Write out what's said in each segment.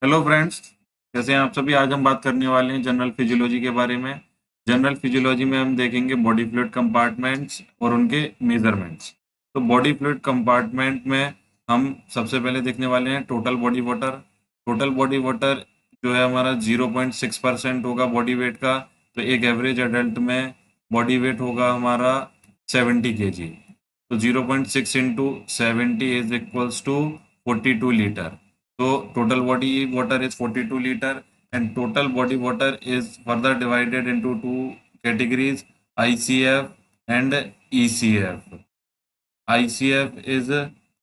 Hello friends, कैसे हैं आप सभी। आज हम बात करने वाले हैं जनरल फिजियोलॉजी के बारे में। जनरल फिजियोलॉजी में हम देखेंगे बॉडी फ्लूइड कंपार्टमेंट्स और उनके मेजरमेंट्स। तो बॉडी फ्लूइड कंपार्टमेंट में हम सबसे पहले देखने वाले हैं total body water. Total body water जो है हमारा 0.6% होगा बॉडी वेट का। तो एक एवरेज एडल्ट में बॉडी वेट होगा हमारा 70 kg। तो 0.6 into 70 is equals to 42 litre. So total body water is 42 liter, and total body water is further divided into two categories, ICF and ECF. ICF is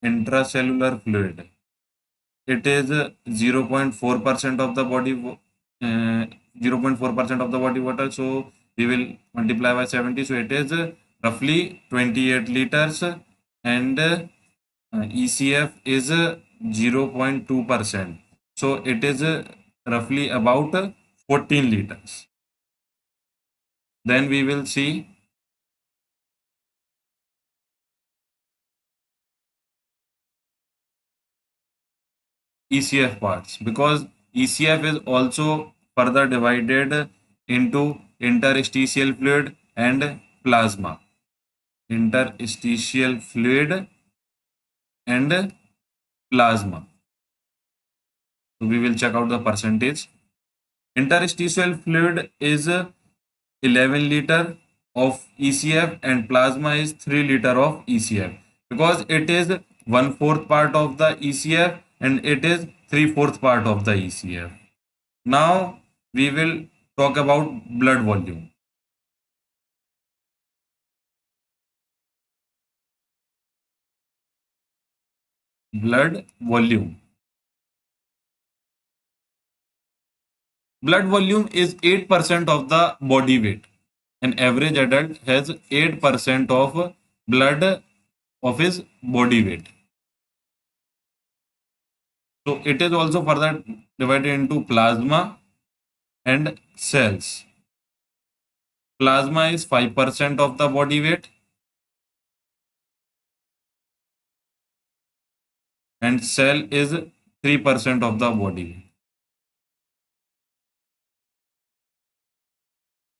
intracellular fluid. It is 0.4% of the body 0.4% of the body water. So we will multiply by 70. So it is roughly 28 liters, and ECF is 0.2%. So it is roughly about 14 liters. Then we will see ECF parts, because ECF is also further divided into interstitial fluid and plasma. Interstitial fluid and plasma. So we will check out the percentage. Interstitial fluid is 11 liter of ECF and plasma is 3 liter of ECF, because it is 1/4 part of the ECF and it is 3/4 part of the ECF. Now we will talk about blood volume. Blood volume. Blood volume is 8% of the body weight. An average adult has 8% of blood of his body weight. So it is also further divided into plasma and cells. Plasma is 5% of the body weight, and cell is 3% of the body weight.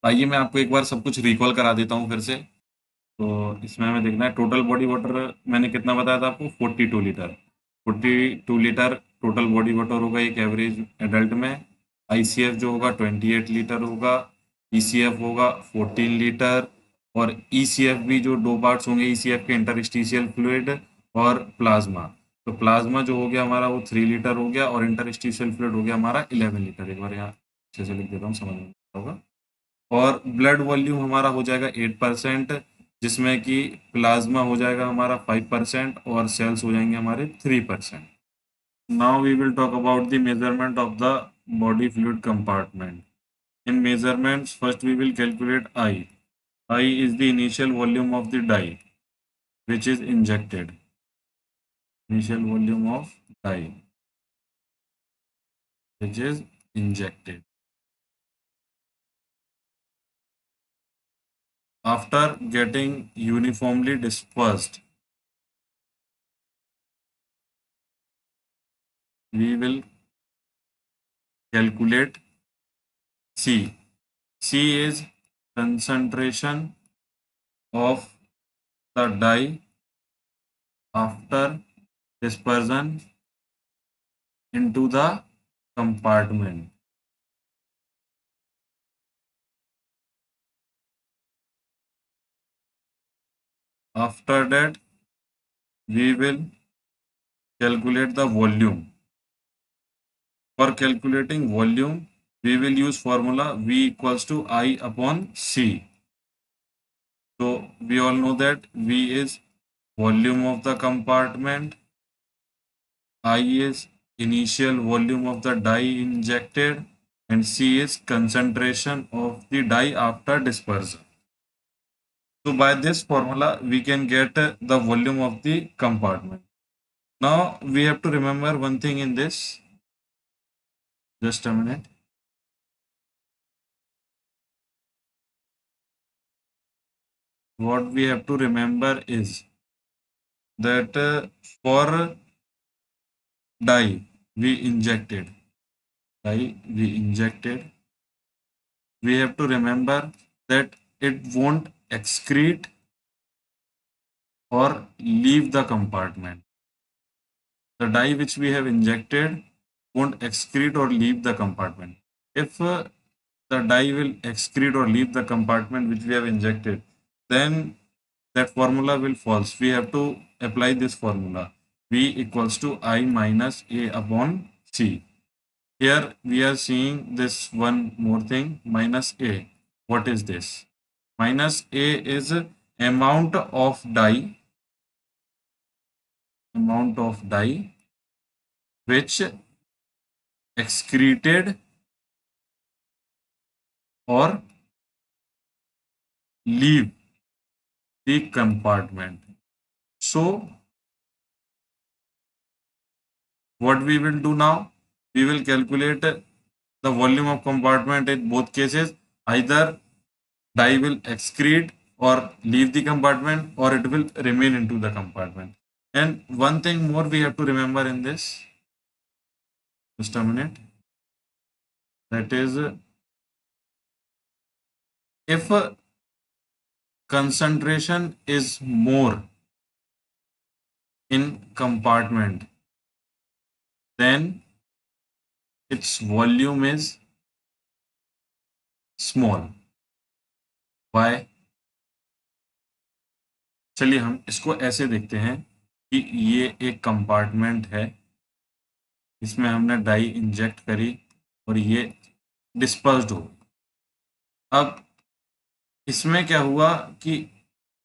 आइए मैं आपको एक बार सब कुछ recall करा देता हूँ फिर से। तो इसमें हमें देखना है टोटल बॉडी वाटर मैंने कितना बताया था आपको, 42 litre. 42 litre total body water होगा एक एवरेज एडल्ट में। आईसीएफ जो होगा 28 लीटर होगा। ईसीएफ होगा 14 लीटर। और ईसीएफ भी जो दो पार्ट्स होंगे ईसीएफ के, इंटरस्टिशियल फ्लूइड और प्लाज्मा। तो प्लाज्मा जो हो गया हमारा वो 3 लीटर हो गया, और इंटरस्टिशियल फ्लूइड हो गया हमारा 11 लीटर। एक बार यहाँ अच्छे से लिख देता हूँ, समझ में होगा। और ब्लड वॉल्यूम हमारा हो जाएगा 8%, जिसमें कि प्लाज्मा हो जाएगा हमारा 5% और सेल्स हो जाएंगे हमारे 3%। Now we will talk about the measurement of the body fluid compartment. In measurements first we will calculate I. I is the initial volume of the dye which is injected. Initial volume of dye which is injected. After getting uniformly dispersed, we will calculate C. C is concentration of the dye after dispersion into the compartment. After that, we will calculate the volume. For calculating volume, we will use formula V equals to I upon C. So we all know that V is volume of the compartment, I is initial volume of the dye injected, and C is concentration of the dye after dispersion. So by this formula, we can get the volume of the compartment. Now we have to remember one thing in this. Just a minute. What we have to remember is that for dye we injected, dye we injected, we have to remember that it won't excrete or leave the compartment. The dye which we have injected won't excrete or leave the compartment. If the dye will excrete or leave the compartment which we have injected, then that formula will false. We have to apply this formula. V equals to I minus A upon C. Here we are seeing this one more thing, minus A. What is this? Minus A is amount of dye which excreted or leave the compartment. So what we will do now? We will calculate the volume of compartment in both cases. Either dye will excrete or leave the compartment, or it will remain into the compartment. And one thing more we have to remember in this, just a minute, that is, if concentration is more in compartment, then its volume is small. Why? चलिए हम इसको ऐसे देखते हैं कि ये एक compartment है, इसमें हमने डाई इंजेक्ट करी और ये डिस्पर्स्ड हो। अब इसमें क्या हुआ कि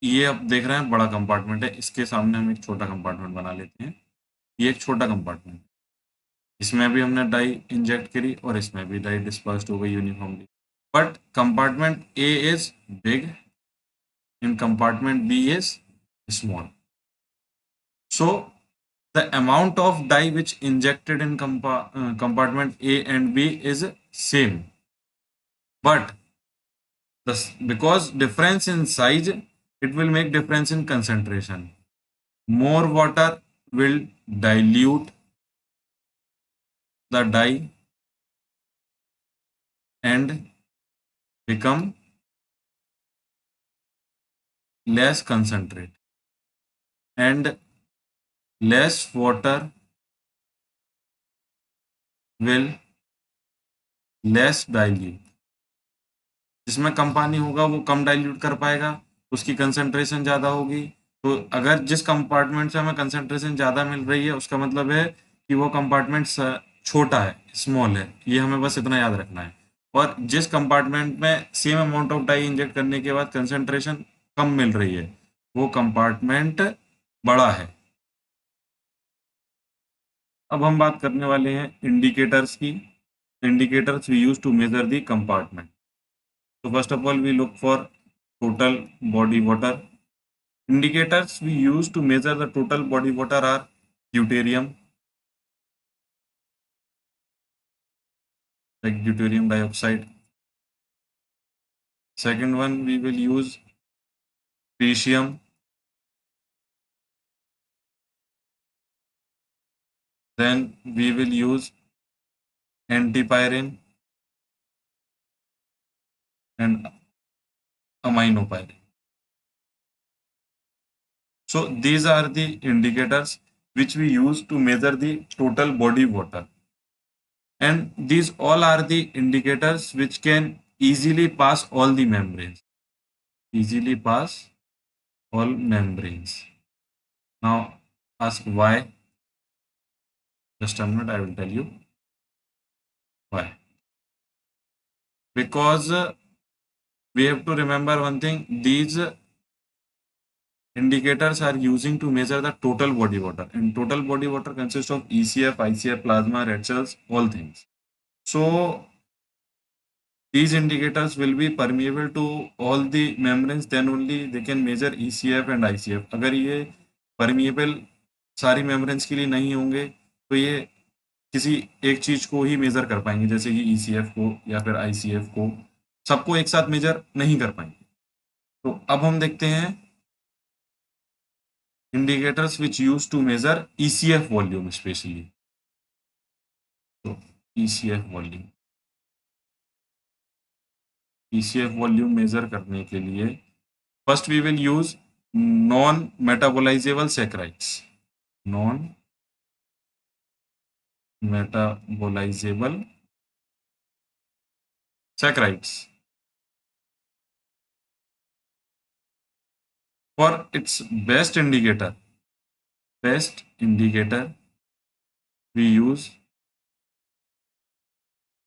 ये अब देख रहे हैं बड़ा कंपार्टमेंट है, इसके सामने हम एक छोटा कंपार्टमेंट बना लेते हैं। ये एक छोटा कंपार्टमेंट, इसमें भी हमने डाई इंजेक्ट करी और इसमें भी डाई डिस्पर्स्ड हो गई uniformly. But compartment A is big and compartment B is small. So the amount of dye which injected in compartment A and B is same, but because difference in size, it will make difference in concentration. More water will dilute the dye and become less concentrate, and less water will less dilute. जिसमें कम पानी होगा वो कम dilute कर पाएगा, उसकी concentration ज़्यादा होगी। तो अगर जिस कंपार्टमेंट से हमें कंसंट्रेशन ज़्यादा मिल रही है, उसका मतलब है कि वो कंपार्टमेंट छोटा है, स्मॉल है। ये हमें बस इतना याद रखना है। और जिस कंपार्टमेंट में same amount of die inject करने के बाद कंसंट्रेशन कम मिल रही है, वो कंपार्टमेंट बड़ा है। अब हम बात करने वाले हैं इंडिकेटर्स की। Indicators we use to measure the compartment. So first of all, we look for total body water. Indicators we use to measure the total body water are deuterium, like deuterium dioxide. Second one, we will use tritium. Then we will use antipyrine and aminopyrine. So these are the indicators which we use to measure the total body water. And these all are the indicators which can easily pass all the membranes. Easily pass all membranes. Now ask why. Just a minute, I will tell you why. Because we have to remember one thing, these indicators are using to measure the total body water, and total body water consists of ECF, ICF, plasma, red cells, all things. So these indicators will be permeable to all the membranes, then only they can measure ECF and ICF. अगर ये permeable सारी membranes के लिए नहीं होंगे तो ये किसी एक चीज को ही मेजर कर पाएंगे, जैसे कि ECF को या फिर ICF को, सबको एक साथ मेजर नहीं कर पाएंगे। तो अब हम देखते हैं indicators which used to measure ECF volume especially. So ECF volume. ECF volume measure करने के लिए first we will use non metabolisable saccharides, non metabolisable saccharides. For its best indicator we use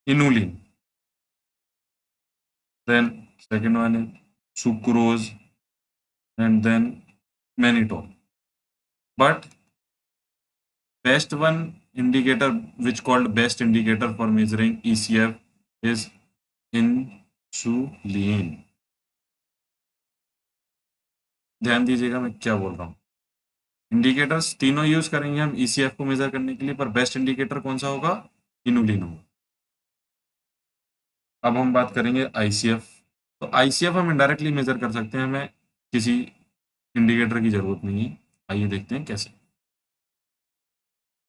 inulin. Then second one is sucrose, and then mannitol. But best one indicator, which called best indicator for measuring ECF, is insulin. ध्यान दीजिएगा मैं क्या बोल रहा हूँ। Indicators तीनों use करेंगे हम ECF को मेजर करने के लिए, पर बेस्ट इंडिकेटर कौन सा होगा? इनुलिन होगा। अब हम बात करेंगे ICF। तो ICF हम इनडायरेक्टली मेजर कर सकते हैं, हमें किसी इंडिकेटर की जरूरत नहीं है। आइए देखते हैं कैसे।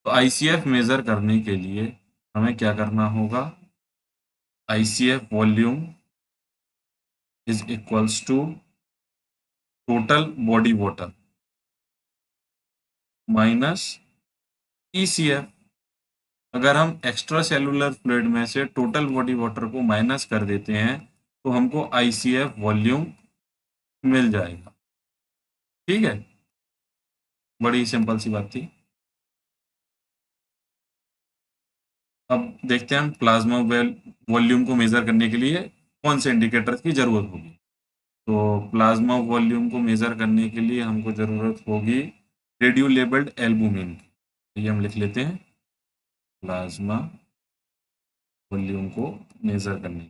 तो ICF मेजर करने के लिए हमें क्या करना होगा? ICF volume is equals to total body water minus ECF। अगर हम एक्स्ट्रा सेलुलर फ्लूइड में से टोटल बॉडी वाटर को माइनस कर देते हैं तो हमको ICF वॉल्यूम मिल जाएगा। ठीक है, बड़ी सिंपल सी बात थी। अब देखते हैं हम प्लाज्मा वॉल्यूम को मेजर करने के लिए कौन से इंडिकेटर की जरूरत होगी। तो प्लाज्मा वॉल्यूम को मेजर करने के लिए हमको जरूरत होगी रेडियो लेबल्ड एल्बुमिन की। ये हम लिख लेते हैं, प्लाज्मा वॉल्यूम को मेजर करने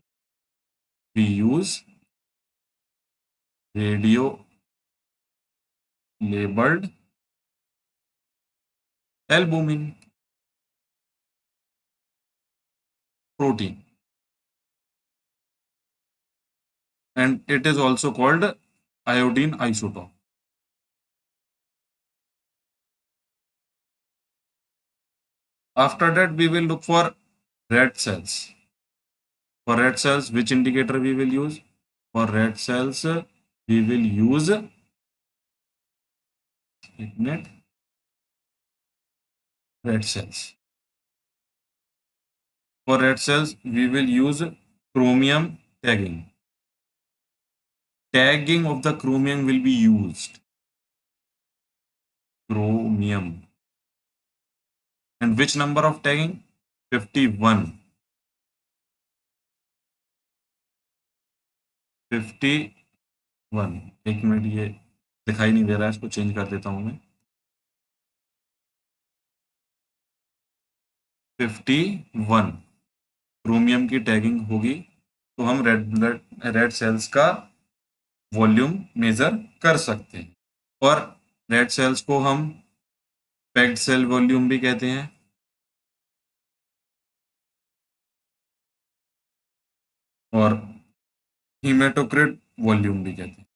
we use radio labelled albumin protein, and it is also called iodine isotope. After that we will look for red cells. For red cells, which indicator we will use? For red cells we will use red cells. For red cells we will use chromium tagging. Tagging of the chromium will be used. Chromium. And which number of tagging? 51. 51। एक minute, ये दिखाई नहीं दे रहा है, इसको change कर देता हूं मैं। 51 क्रोमियम की टैगिंग होगी तो हम रेड सेल्स का वॉल्यूम मेजर कर सकते हैं। और रेड सेल्स को हम पैक्ड सेल वॉल्यूम भी कहते हैं, और हीमेटोक्रिट वॉल्यूम भी कहते हैं।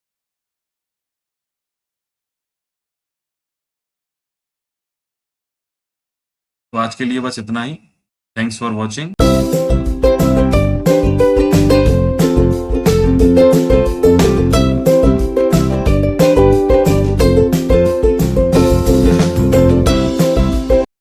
तो आज के लिए बस इतना ही। Thanks for watching.